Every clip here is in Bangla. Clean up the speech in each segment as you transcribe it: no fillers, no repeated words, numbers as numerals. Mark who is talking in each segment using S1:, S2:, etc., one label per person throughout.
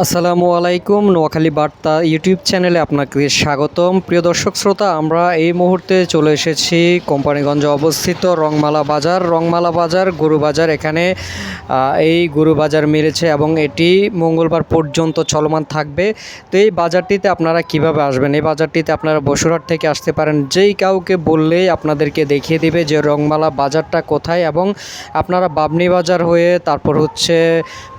S1: আসসালামু আলাইকুম। নোয়াখালী বার্তা ইউটিউব চ্যানেলে আপনাকে স্বাগতম। প্রিয় দর্শক শ্রোতা, আমরা এই মুহূর্তে চলে এসেছি কোম্পানিগঞ্জে অবস্থিত রংমালা বাজার গরু বাজার। এখানে এই গরু বাজার মিলেছে এবং এটি মঙ্গলবার পর্যন্ত চলমান থাকবে। তো এই বাজারটিতে আপনারা কিভাবে আসবেন? এই বাজারটিতে আপনারা বসুরহাট থেকে আসতে পারেন। যেই কাউকে বললেই আপনাদেরকে দেখিয়ে দিবে যে রংমালা বাজারটা কোথায়, এবং আপনারা বাবনি বাজার হয়ে তারপর হচ্ছে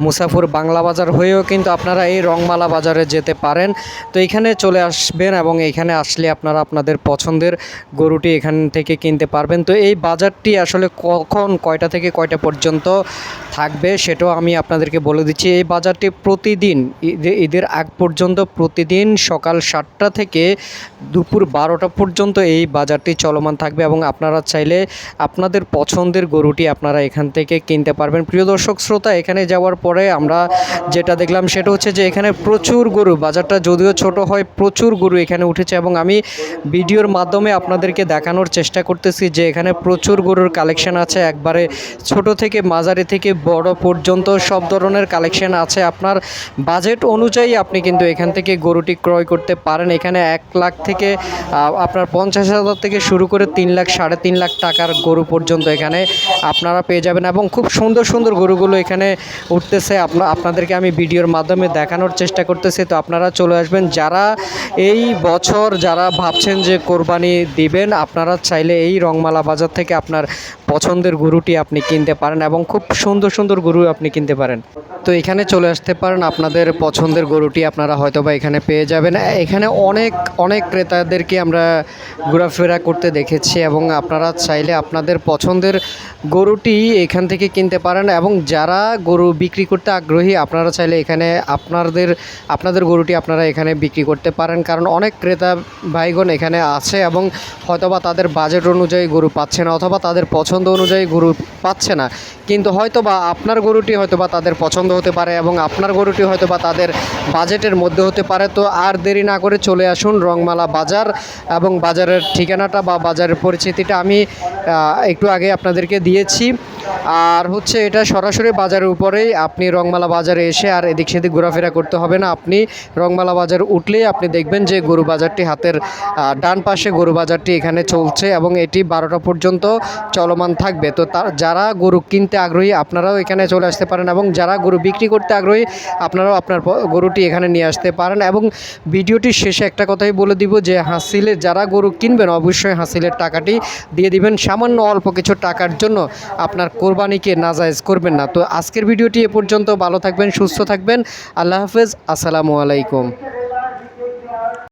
S1: মুসাফর বাংলা বাজার হয়েও কিন্তু আপনারা এই রংমালা বাজারে যেতে পারেন। তো এখানে চলে আসবেন এবং এখানে আসলে আপনারা আপনাদের পছন্দের গরুটি এখান থেকে কিনতে পারবেন। তো এই বাজারটি আসলে কখন কয়টা থেকে কয়টা পর্যন্ত থাকবে সেটাও আমি আপনাদেরকে বলে দিচ্ছি। এই বাজারটি প্রতিদিন ঈদের আগ পর্যন্ত প্রতিদিন সকাল 7টা থেকে দুপুর 12টা পর্যন্ত এই বাজারটি চলমান থাকবে এবং আপনারা চাইলে আপনাদের পছন্দের গরুটি আপনারা এখান থেকে কিনতে পারবেন। প্রিয় দর্শক শ্রোতা, এখানে যাওয়ার পরে আমরা যেটা দেখলাম সেটা হচ্ছে যে এখানে প্রচুর গরু, বাজারটা যদিও ছোট হয় প্রচুর গরু এখানে উঠেছে এবং আমি ভিডিওর মাধ্যমে আপনাদেরকে দেখানোর চেষ্টা করতেছি যে এখানে প্রচুর গরুর কালেকশন আছে। একবারে ছোট থেকে মাঝারি থেকে বড় পর্যন্ত সব ধরনের কালেকশন আছে। আপনার বাজেট অনুযায়ী আপনি কিন্তু এখান থেকে গরুটি ক্রয় করতে পারেন। এখানে 1 লাখ থেকে আপনার 50,000 থেকে শুরু করে 3 লাখ 3.5 লাখ টাকার গরু পর্যন্ত এখানে আপনারা পেয়ে যাবেন এবং খুব সুন্দর সুন্দর গরুগুলো এখানে উঠতেছে। আপনাদেরকে আমি ভিডিওর মাধ্যমে দেখানোর চেষ্টা করতেছি। তো আপনারা চলে আসবেন। যারা এই বছর যারা ভাবছেন যে কোরবানি দিবেন, আপনারা চাইলে এই রংমালা বাজার থেকে আপনার পছন্দের গরুটি আপনি কিনতে পারেন এবং খুব সুন্দর সুন্দর গরু আপনি কিনতে পারেন। তো এখানে চলে আসতে পারেন, আপনাদের পছন্দের গরুটি আপনারা হয়তোবা এখানে পেয়ে যাবেন। এখানে অনেক ক্রেতাদেরকে আমরা ঘোরাফেরা করতে দেখেছি এবং আপনারা চাইলে আপনাদের পছন্দের গরুটি এখান থেকে কিনতে পারেন এবং যারা গরু বিক্রি করতে আগ্রহী আপনারা চাইলে এখানে আপনাদের গরুটি আপনারা এখানে বিক্রি করতে পারেন। কারণ অনেক ক্রেতা ভাইগণ এখানে আছে এবং হয়তোবা তাদের বাজেট অনুযায়ী গরু পাচ্ছে না অথবা তাদের পছন্দ অনুযায়ী গরু পাচ্ছে না, কিন্তু হয়তোবা আপনার গরুটি হয়তোবা তাদের পছন্দ হতে পারে এবং আপনার গরুটি হয়তোবা তাদের বাজেটের মধ্যে হতে পারে। তো আর দেরি না করে চলে আসুন রংমালা বাজার, এবং বাজারের ঠিকানাটা বা বাজারের পরিচিতিটা আমি একটু আগে আপনাদেরকে দিয়েছি। আর হচ্ছে এটা সরাসরি বাজারের উপরেই, আপনি রংমালা বাজারে এসে আর এদিক সেদিক ঘোরাফেরা করতে হবে না। আপনি রংমালা বাজার উঠলেই আপনি দেখবেন যে গরু বাজারটি হাতের ডান পাশে গরু বাজারটি এখানে চলছে এবং এটি 12টা পর্যন্ত চলমান থাকবে। তো যারা গরু কিনতে আগ্রহী আপনারাও এখানে চলে আসতে পারেন এবং যারা গরু বিক্রি করতে আগ্রহী আপনারাও আপনার গরুটি এখানে নিয়ে আসতে পারেন। এবং ভিডিওটির শেষে একটা কথাই বলে দিব যে হাসিলের যারা গরু কিনবেন অবশ্যই হাসিলের টাকাটি দিয়ে দিবেন। সামান্য অল্প কিছু টাকার জন্য আপনার কোরবানিকে নাজায়েজ করবেন না। তো আজকের ভিডিওটি এ পর্যন্ত। ভালো থাকবেন, সুস্থ থাকবেন। আল্লাহ হাফেজ। আসসালামু আলাইকুম।